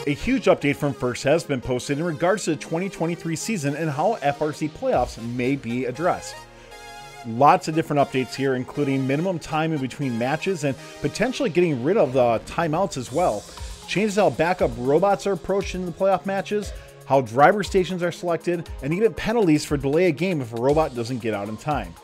A huge update from FRC has been posted in regards to the 2023 season and how FRC playoffs may be addressed. Lots of different updates here, including minimum time in between matches and potentially getting rid of the timeouts as well. Changes how backup robots are approached in the playoff matches, how driver stations are selected, and even penalties for delay a game if a robot doesn't get out in time.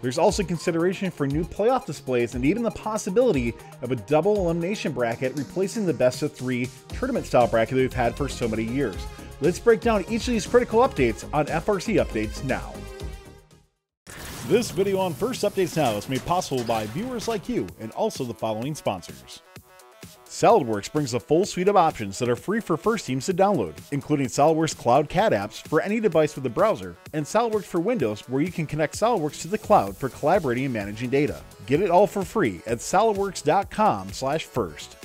There's also consideration for new playoff displays and even the possibility of a double elimination bracket replacing the best of 3 tournament style bracket that we've had for so many years. Let's break down each of these critical updates on FRC Updates Now. This video on FRC Updates Now is made possible by viewers like you and also the following sponsors. SolidWorks brings a full suite of options that are free for FRC teams to download, including SolidWorks Cloud CAD apps for any device with a browser, and SolidWorks for Windows, where you can connect SolidWorks to the cloud for collaborating and managing data. Get it all for free at solidworks.com/first.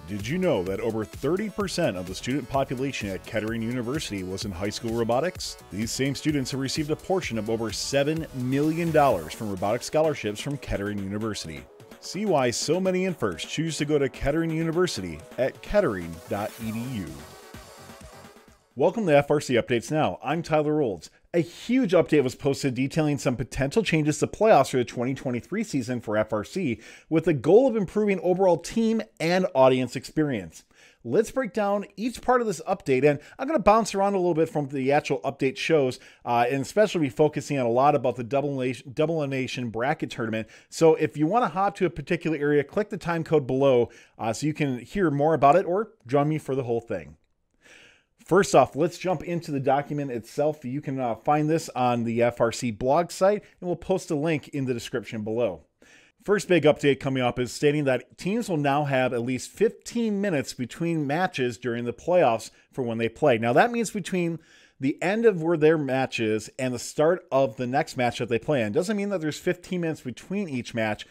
Did you know that over 30% of the student population at Kettering University was in high school robotics? These same students have received a portion of over $7 million from robotics scholarships from Kettering University. See why so many in FRC choose to go to Kettering University at kettering.edu. Welcome to FRC Updates Now. I'm Tyler Olds. A huge update was posted detailing some potential changes to playoffs for the 2023 season for FRC with the goal of improving overall team and audience experience. Let's break down each part of this update, and I'm going to bounce around a little bit from the actual update shows, and especially be focusing on a lot about the double elimination bracket tournament. So if you want to hop to a particular area, click the time code below so you can hear more about it or join me for the whole thing. First off, let's jump into the document itself. You can find this on the FRC blog site, and we'll post a link in the description below. First big update coming up is stating that teams will now have at least 15 minutes between matches during the playoffs for when they play. Now that means between the end of where their match is and the start of the next match that they play in. Doesn't mean that there's 15 minutes between each match.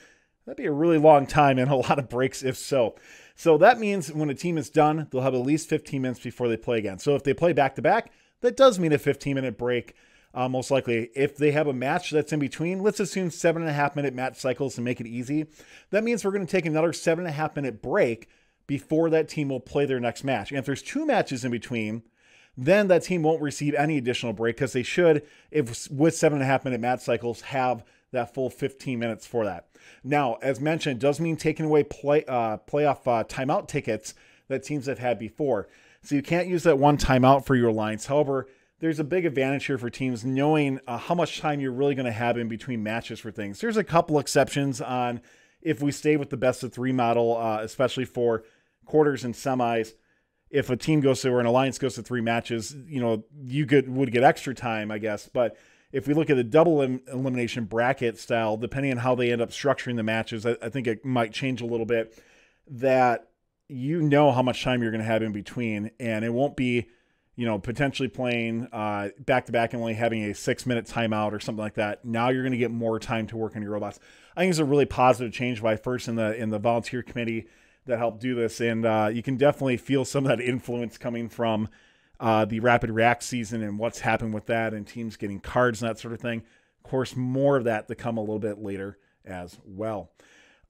That'd be a really long time and a lot of breaks if so. So that means when a team is done, they'll have at least 15 minutes before they play again. So if they play back-to-back, that does mean a 15-minute break. Most likely, if they have a match that's in between, let's assume 7.5-minute match cycles to make it easy. That means we're going to take another 7.5-minute break before that team will play their next match. And if there's 2 matches in between, then that team won't receive any additional break because they should, if with 7.5-minute match cycles, have that full 15 minutes for that. Now, as mentioned, it does mean taking away playoff timeout tickets that teams have had before. So you can't use that one timeout for your alliance. However, there's a big advantage here for teams knowing how much time you're really going to have in between matches for things. There's a couple exceptions on if we stay with the best of 3 model, especially for quarters and semis. If a team goes to, or an alliance goes to 3 matches, you know, you would get extra time, I guess. But if we look at the double elimination bracket style, depending on how they end up structuring the matches, I think it might change a little bit, that you know how much time you're going to have in between, and it won't be, you know, potentially playing back-to-back and only having a 6-minute timeout or something like that. Now you're going to get more time to work on your robots. I think it's a really positive change by FRC in the volunteer committee that helped do this, and you can definitely feel some of that influence coming from the Rapid React season and what's happened with that and teams getting cards and that sort of thing. Of course, more of that to come a little bit later as well.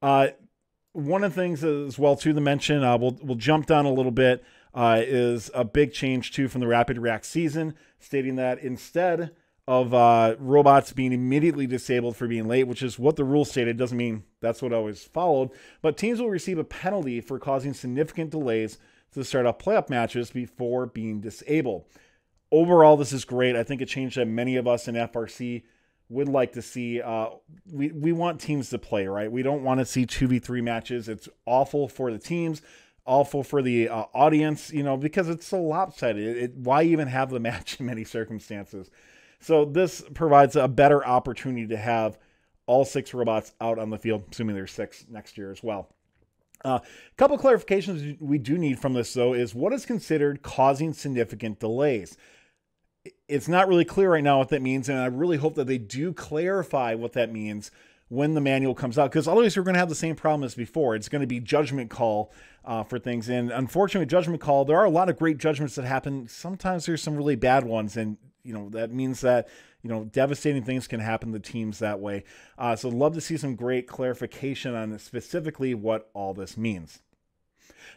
One of the things as well, too, to mention, we'll jump down a little bit, is a big change, too, from the Rapid React season, stating that instead of robots being immediately disabled for being late, which is what the rule stated, doesn't mean that's what always followed, but teams will receive a penalty for causing significant delays to start off playoff matches before being disabled. Overall, this is great. I think it changed that many of us in FRC would like to see. We want teams to play, right? We don't want to see 2v3 matches. It's awful for the teams, awful for the audience, you know, because it's so lopsided. Why even have the match in many circumstances? So this provides a better opportunity to have all 6 robots out on the field, assuming there's 6 next year as well. A couple clarifications we do need from this, though, is what is considered causing significant delays. It's not really clear right now what that means, and I really hope that they do clarify what that means when the manual comes out, because otherwise we're going to have the same problem as before. It's going to be judgment call for things, and unfortunately, judgment call, there are a lot of great judgments that happen. Sometimes there's some really bad ones, and you know that means that devastating things can happen to teams that way. So love to see some great clarification on specifically what all this means.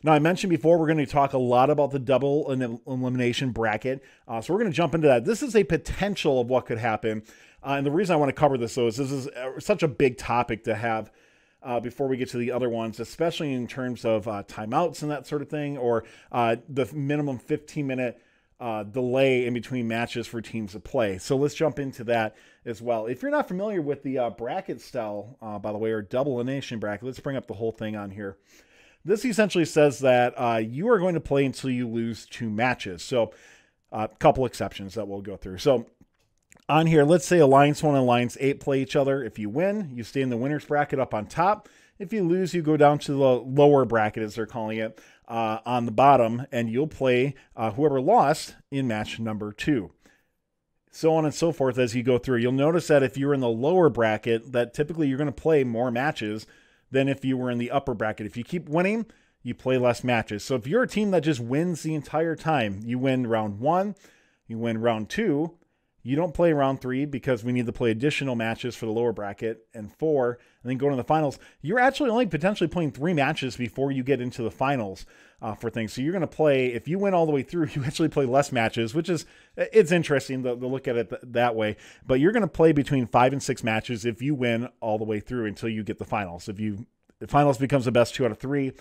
Now, I mentioned before, we're going to talk a lot about the double elimination bracket. So we're going to jump into that. This is a potential of what could happen. And the reason I want to cover this, though, is this is such a big topic to have before we get to the other ones, especially in terms of timeouts and that sort of thing, or the minimum 15-minute delay in between matches for teams to play. So let's jump into that as well. If you're not familiar with the bracket style, by the way, or double elimination bracket, let's bring up the whole thing on here. This essentially says that you are going to play until you lose 2 matches. So a couple exceptions that we'll go through. So on here, let's say Alliance 1 and Alliance 8 play each other. If you win, you stay in the winner's bracket up on top. If you lose, you go down to the lower bracket, as they're calling it, on the bottom, and you'll play whoever lost in match number 2. So on and so forth as you go through. You'll notice that if you're in the lower bracket, that typically you're going to play more matches than if you were in the upper bracket. If you keep winning, you play less matches. So if you're a team that just wins the entire time, you win round 1, you win round 2, you don't play round 3 because we need to play additional matches for the lower bracket, and 4, and then go to the finals. You're actually only potentially playing 3 matches before you get into the finals for things. So you're going to play, if you win all the way through, you actually play less matches, which is, it's interesting to look at it that way. But you're going to play between 5 and 6 matches if you win all the way through until you get the finals. The finals becomes the best 2 out of 3.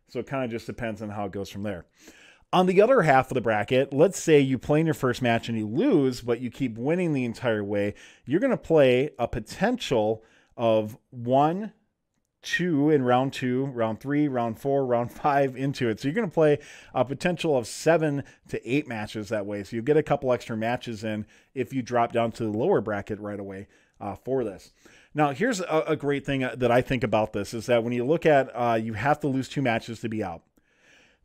So it kind of just depends on how it goes from there. On the other half of the bracket, let's say you play in your first match and you lose, but you keep winning the entire way. You're going to play a potential of 1, 2 in round 2, round 3, round 4, round 5 into it. So you're going to play a potential of 7 to 8 matches that way. So you get a couple extra matches in if you drop down to the lower bracket right away for this. Now, here's a great thing that I think about this is that when you look at you have to lose 2 matches to be out.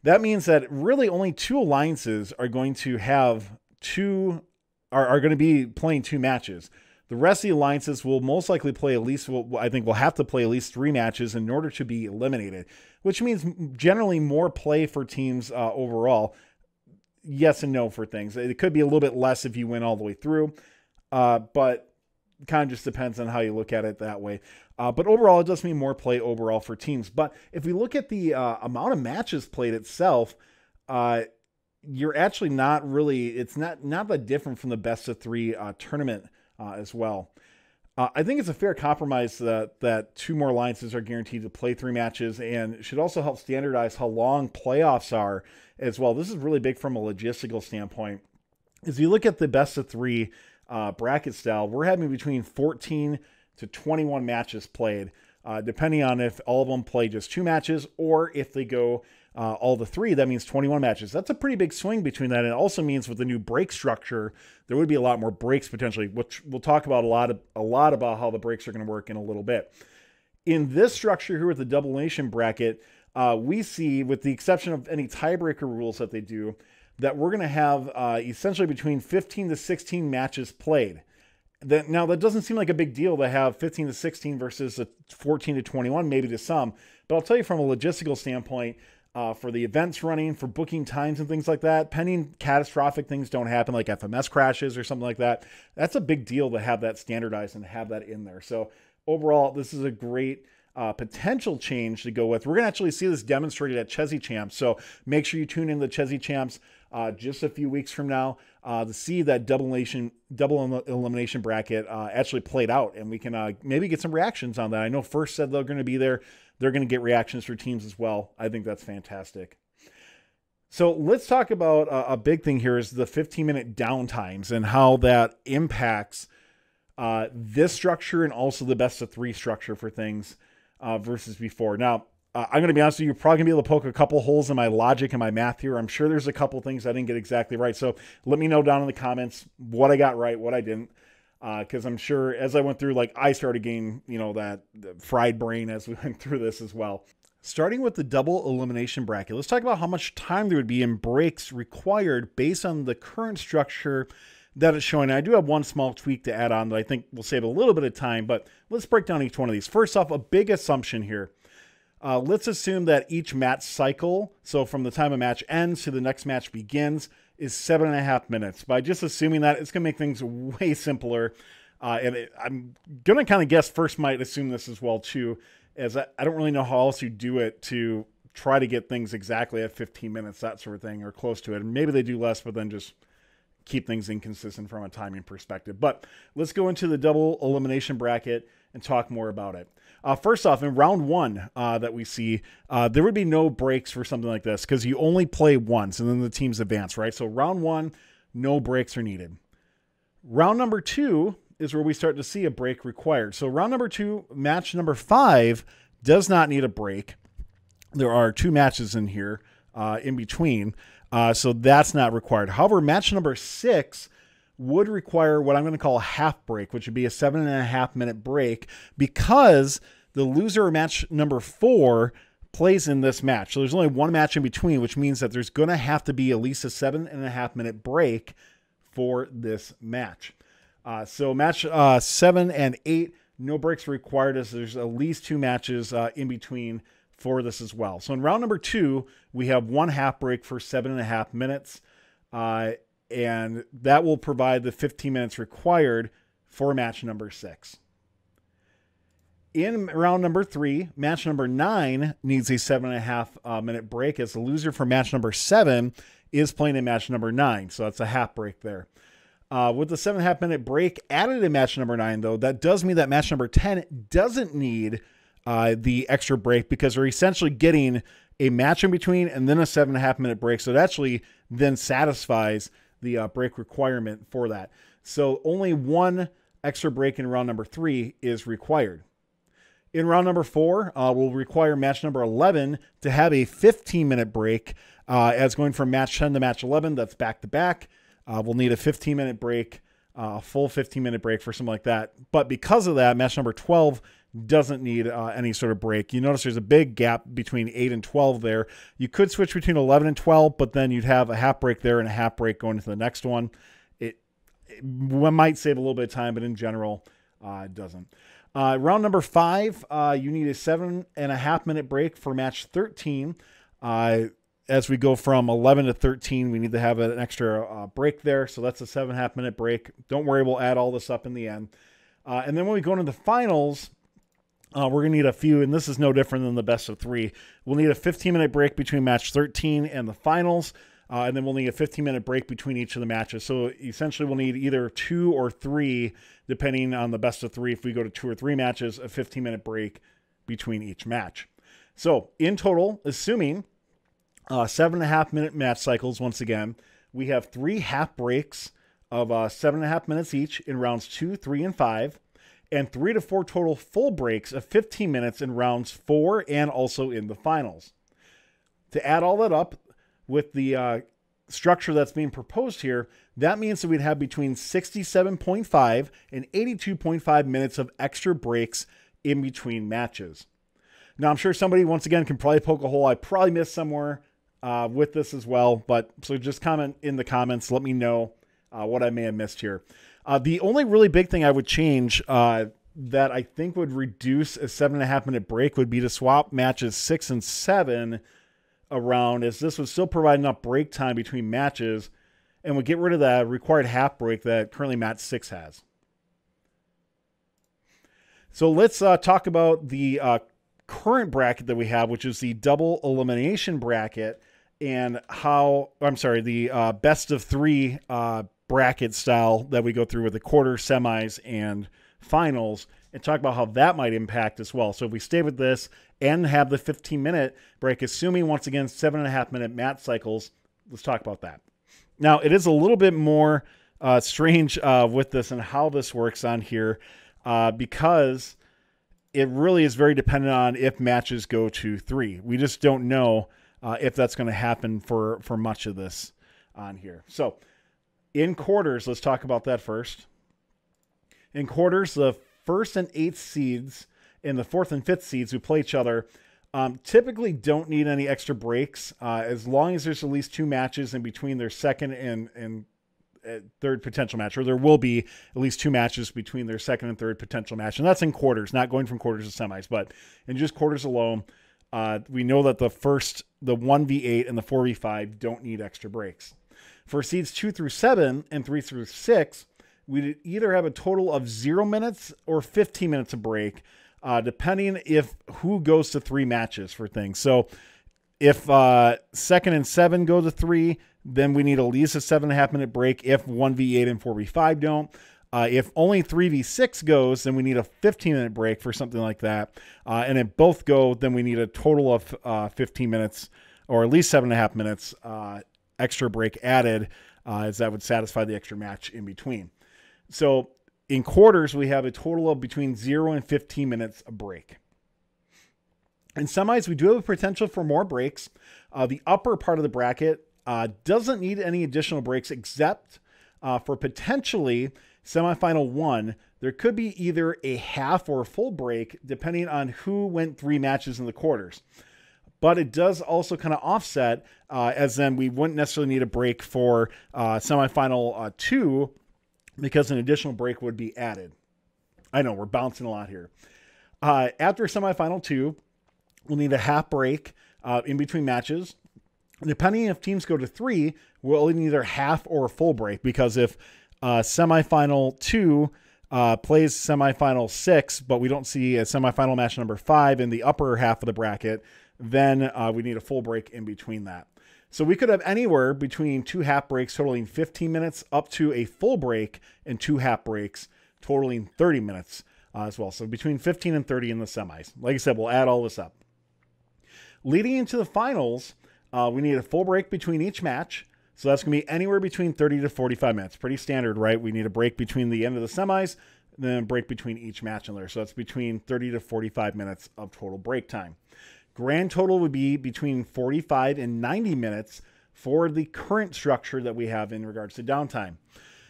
That means that really only 2 alliances are going to have are going to be playing 2 matches. The rest of the alliances will most likely play at least, I think we'll have to play at least 3 matches in order to be eliminated, which means generally more play for teams overall. Yes and no for things. It could be a little bit less if you win all the way through, but it kind of just depends on how you look at it that way. But overall, it does mean more play overall for teams. But if we look at the amount of matches played itself, you're actually not really, it's not that different from the best of 3 tournament as well. I think it's a fair compromise that 2 more alliances are guaranteed to play 3 matches, and should also help standardize how long playoffs are as well. This is really big from a logistical standpoint. As you look at the best of 3 bracket style, we're having between 14 to 21 matches played, depending on if all of them play just 2 matches or if they go all the 3, that means 21 matches. That's a pretty big swing between that. And it also means with the new break structure, there would be a lot more breaks potentially, which we'll talk about a lot about how the breaks are going to work in a little bit. In this structure here with the double elimination bracket, we see, with the exception of any tiebreaker rules that they do, that we're going to have essentially between 15 to 16 matches played. Now, that doesn't seem like a big deal to have 15 to 16 versus a 14 to 21, maybe to some. But I'll tell you from a logistical standpoint, for the events running, for booking times and things like that, pending catastrophic things don't happen, like FMS crashes or something like that, that's a big deal to have that standardized and have that in there. So overall, this is a great potential change to go with. We're going to actually see this demonstrated at Chessie Champs. So make sure you tune in to Chessie Champs just a few weeks from now to see that double elimination bracket actually played out, and we can maybe get some reactions on that. I know First said they're going to be there. They're going to get reactions for teams as well. I think that's fantastic. So let's talk about a big thing here is the 15-minute downtimes and how that impacts this structure and also the best of 3 structure for things versus before. Now, I'm going to be honest with you, you're probably going to be able to poke a couple holes in my logic and my math here. I'm sure there's a couple things I didn't get exactly right. So let me know down in the comments what I got right, what I didn't. Because I'm sure as I went through, like, I started getting, that fried brain as we went through this as well. Starting with the double elimination bracket, let's talk about how much time there would be in breaks required based on the current structure that it's showing. I do have one small tweak to add on that I think will save a little bit of time, but let's break down each one of these. First off, a big assumption here. Let's assume that each match cycle, so from the time a match ends to the next match begins, is 7.5 minutes. By just assuming that, it's going to make things way simpler. I'm going to kind of guess First might assume this as well, too, as I don't really know how else you do it to try to get things exactly at 15 minutes, that sort of thing, or close to it. And maybe they do less, but then just keep things inconsistent from a timing perspective. But let's go into the double elimination bracket and talk more about it. First off, in round one that we see, there would be no breaks for something like this because you only play once and then the teams advance, right? So round one, no breaks are needed. Round number two is where we start to see a break required. So round number two, match number 5 does not need a break. There are 2 matches in here in between. So that's not required. However, match number 6 would require what I'm going to call a half break, which would be a 7.5 minute break because the loser of match number 4 plays in this match. So there's only one match in between, which means that there's going to have to be at least a 7.5 minute break for this match. So match 7 and 8, no breaks required as there's at least 2 matches in between for this as well. So in round number 2, we have 1 half break for 7.5 minutes. And that will provide the 15 minutes required for match number 6. In round number 3, match number 9 needs a 7.5 minute break as the loser for match number 7 is playing in match number 9. So that's a half break there. With the 7.5 minute break added in match number 9, though, that does mean that match number 10 doesn't need the extra break because they're essentially getting a match in between and then a 7.5 minute break. So it actually then satisfies the break requirement for that. So only 1 extra break in round number 3 is required. In round number 4, we'll require match number 11 to have a 15-minute break as going from match 10 to match 11. That's back-to-back. We'll need a 15-minute break, a full 15-minute break for something like that. But because of that, match number 12 doesn't need any sort of break. You notice there's a big gap between 8 and 12 there. You could switch between 11 and 12, but then you'd have a half break there and a half break going into the next one. It might save a little bit of time, but in general, it doesn't. Round number 5, you need a 7.5 minute break for match 13. As we go from 11 to 13, we need to have an extra break there. So that's a 7.5 minute break. Don't worry, we'll add all this up in the end. And then when we go into the finals, we're going to need a few, and this is no different than the best of 3. We'll need a 15-minute break between match 13 and the finals, and then we'll need a 15-minute break between each of the matches. So essentially we'll need either 2 or 3, depending on the best of 3. If we go to 2 or 3 matches, a 15-minute break between each match. So in total, assuming 7.5 minute match cycles, once again, we have 3 half breaks of 7.5 minutes each in rounds 2, 3, and 5. And 3 to 4 total full breaks of 15 minutes in rounds 4 and also in the finals. To add all that up with the structure that's being proposed here, that means that we'd have between 67.5 and 82.5 minutes of extra breaks in between matches. Now, I'm sure somebody, once again, can probably poke a hole. I probably missed somewhere with this as well, but so just comment in the comments. Let me know what I may have missed here. The only really big thing I would change that I think would reduce a 7.5 minute break would be to swap matches 6 and 7 around, as this would still provide enough break time between matches and would get rid of that required half break that currently match 6 has. So let's talk about the current bracket that we have, which is the double elimination bracket, and the best of 3 bracket style that we go through with the quarters, semis, and finals, and talk about how that might impact as well. So if we stay with this and have the 15-minute break, assuming once again 7.5 minute match cycles, let's talk about that. Now, it is a little bit more strange with this and how this works on here because it really is very dependent on if matches go to 3. We just don't know if that's going to happen for much of this on here. So in quarters, let's talk about that first. In quarters, the 1st and 8th seeds and the 4th and 5th seeds who play each other typically don't need any extra breaks as long as there's at least 2 matches in between their second and third potential match, or there will be at least 2 matches between their second and third potential match. And that's in quarters, not going from quarters to semis, but in just quarters alone, we know that the 1v8 and the 4v5 don't need extra breaks. For seeds 2 through 7 and 3 through 6, we'd either have a total of 0 minutes or 15 minutes of break, depending if who goes to 3 matches for things. So If 2nd and 7 go to 3, then we need at least a 7.5 minute break if 1v8 and 4v5 don't. If only 3v6 goes, then we need a 15-minute break for something like that. And if both go, then we need a total of 15 minutes or at least 7.5 minutes extra break added, as that would satisfy the extra match in between. So in quarters, we have a total of between 0 and 15 minutes of break. In semis, we do have a potential for more breaks. The upper part of the bracket doesn't need any additional breaks except for potentially semifinal 1. There could be either a half or a full break depending on who went 3 matches in the quarters. But it does also kind of offset, as then we wouldn't necessarily need a break for semifinal 2 because an additional break would be added. I know, we're bouncing a lot here. After semifinal 2, we'll need a half break in between matches. Depending if teams go to 3, we'll need either half or a full break, because if semifinal 2 plays semifinal 6, but we don't see a semifinal match number 5 in the upper half of the bracket, then we need a full break in between that. So we could have anywhere between 2 half breaks totaling 15 minutes up to a full break and 2 half breaks totaling 30 minutes as well. So between 15 and 30 in the semis. Like I said, we'll add all this up. Leading into the finals, we need a full break between each match. So that's going to be anywhere between 30 to 45 minutes. Pretty standard, right? We need a break between the end of the semis, then a break between each match in there. So that's between 30 to 45 minutes of total break time. Grand total would be between 45 and 90 minutes for the current structure that we have in regards to downtime.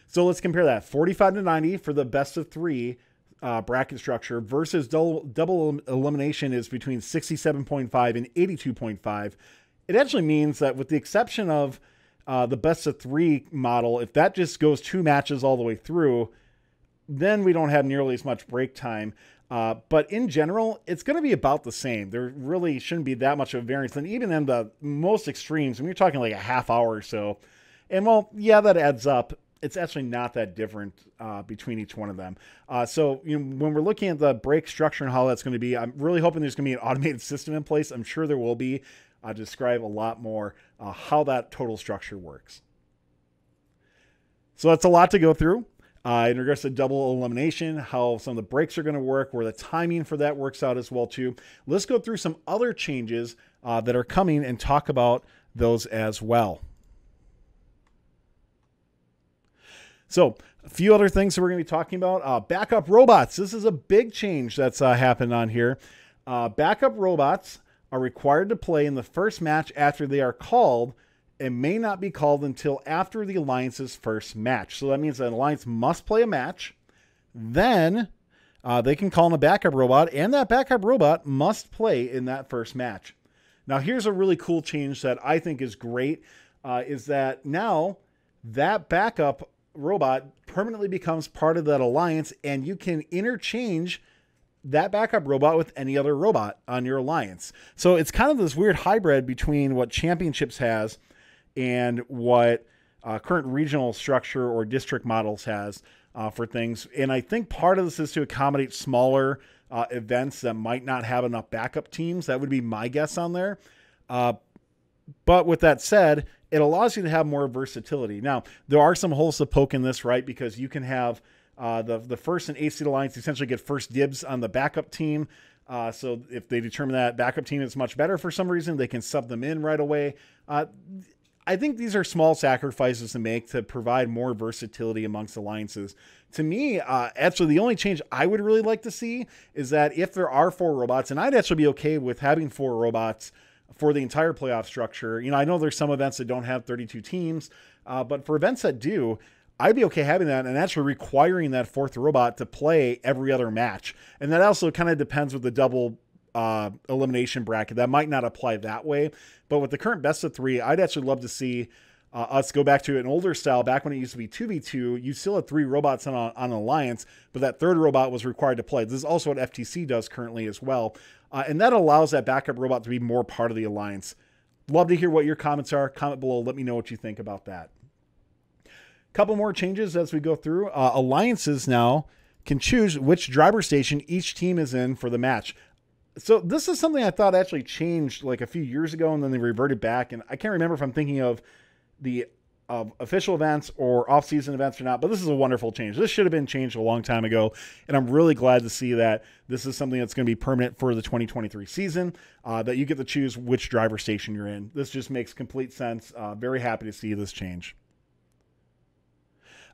So let's compare that. 45 to 90 for the best of 3 bracket structure versus double elimination is between 67.5 and 82.5. It actually means that with the exception of the best of 3 model, if that just goes 2 matches all the way through, then we don't have nearly as much break time. But in general, it's going to be about the same. There really shouldn't be that much of a variance. And even in the most extremes, when you're talking like a half hour or so, and well, yeah, that adds up. It's actually not that different between each one of them. So when we're looking at the break structure and how that's going to be, I'm really hoping there's going to be an automated system in place. I'm sure there will be. I'll describe a lot more how that total structure works. So that's a lot to go through. In regards to double elimination, how some of the breaks are going to work, where the timing for that works out as well too. Let's go through some other changes that are coming and talk about those as well. So a few other things that we're going to be talking about. Backup robots. This is a big change that's happened on here. Backup robots are required to play in the first match after they are called, and may not be called until after the alliance's first match. So that means that an alliance must play a match. Then they can call in a backup robot, and that backup robot must play in that first match. Now, here's a really cool change that I think is great, is that now that backup robot permanently becomes part of that alliance, and you can interchange that backup robot with any other robot on your alliance. So it's kind of this weird hybrid between what Championships has and what current regional structure or district models has for things. And I think part of this is to accommodate smaller events that might not have enough backup teams. That would be my guess on there. But with that said, it allows you to have more versatility. Now, there are some holes to poke in this, right? Because you can have the first and 8th seed alliance essentially get first dibs on the backup team. So if they determine that backup team is much better for some reason, they can sub them in right away. I think these are small sacrifices to make to provide more versatility amongst alliances. To me, actually, the only change I would really like to see is that if there are 4 robots, and I'd actually be okay with having 4 robots for the entire playoff structure. I know there's some events that don't have 32 teams, but for events that do, I'd be okay having that and actually requiring that 4th robot to play every other match. And that also kind of depends with the double elimination bracket. That might not apply that way, but with the current best of 3, I'd actually love to see us go back to an older style. Back when it used to be 2v2, you still had 3 robots on an alliance, but that 3rd robot was required to play. This is also what FTC does currently as well. And that allows that backup robot to be more part of the alliance. Love to hear what your comments are. Comment below. Let me know what you think about that. Couple more changes as we go through. Alliances now can choose which driver station each team is in for the match. So this is something I thought actually changed like a few years ago, and then they reverted back. And I can't remember if I'm thinking of the official events or off-season events or not, but this is a wonderful change. This should have been changed a long time ago, and I'm really glad to see that this is something that's going to be permanent for the 2023 season, that you get to choose which driver station you're in. This just makes complete sense. Very happy to see this change.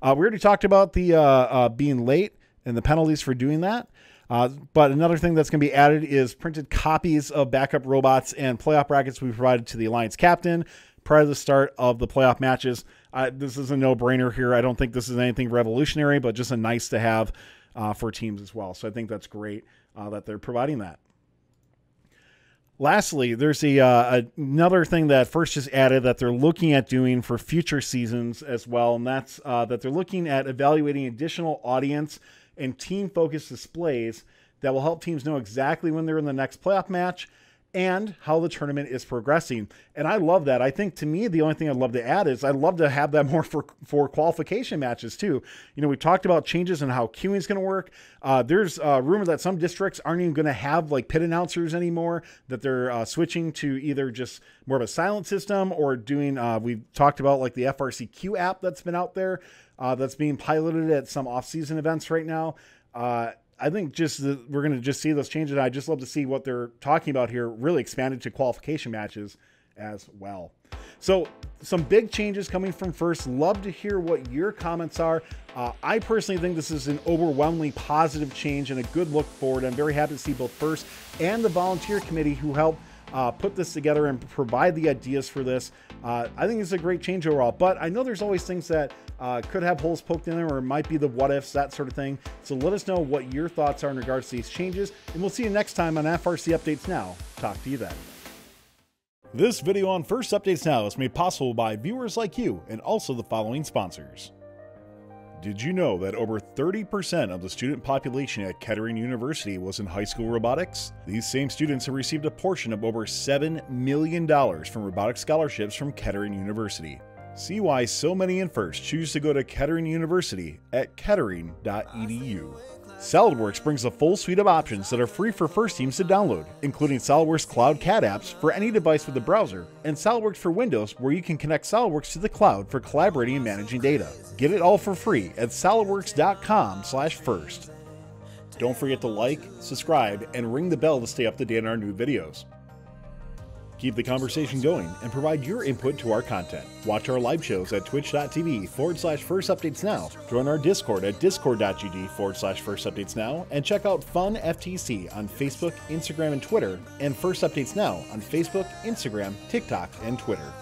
We already talked about the being late and the penalties for doing that. But another thing that's going to be added is printed copies of backup robots and playoff brackets we provided to the Alliance captain prior to the start of the playoff matches. This is a no-brainer here. I don't think this is anything revolutionary, but just a nice to have for teams as well. So I think that's great that they're providing that. Lastly, there's another thing that FRC just added that they're looking at doing for future seasons as well, and that's that they're looking at evaluating additional audience and team-focused displays that will help teams know exactly when they're in the next playoff match and how the tournament is progressing. And I love that. I think, to me, the only thing I'd love to add is I'd love to have that more for qualification matches too. You know, we talked about changes in how queuing is going to work. There's a rumor that some districts aren't even going to have like pit announcers anymore, that they're switching to either just more of a silent system or doing, we've talked about like the FRC Q app that's been out there, that's being piloted at some off-season events right now. I think just we're going to just see those changes. I just love to see what they're talking about here really expanded to qualification matches as well. So some big changes coming from FRC. Love to hear what your comments are. I personally think this is an overwhelmingly positive change and a good look forward. I'm very happy to see both FRC and the volunteer committee who helped put this together and provide the ideas for this. I think it's a great change overall, but I know there's always things that could have holes poked in them, or it might be the what ifs, that sort of thing. So let us know what your thoughts are in regards to these changes, and we'll see you next time on FRC Updates Now. Talk to you then. This video on FRC Updates Now is made possible by viewers like you and also the following sponsors. Did you know that over 30% of the student population at Kettering University was in high school robotics? These same students have received a portion of over $7 million from robotics scholarships from Kettering University. See why so many in FRC choose to go to Kettering University at kettering.edu. SolidWorks brings a full suite of options that are free for FRC teams to download, including SolidWorks Cloud CAD apps for any device with a browser, and SolidWorks for Windows, where you can connect SolidWorks to the cloud for collaborating and managing data. Get it all for free at solidworks.com/FRC. Don't forget to like, subscribe, and ring the bell to stay up to date on our new videos. Keep the conversation going and provide your input to our content. Watch our live shows at twitch.tv/FRC Updates Now. Join our Discord at discord.gg/FRC Updates Now. And check out Fun FTC on Facebook, Instagram, and Twitter. And FRC Updates Now on Facebook, Instagram, TikTok, and Twitter.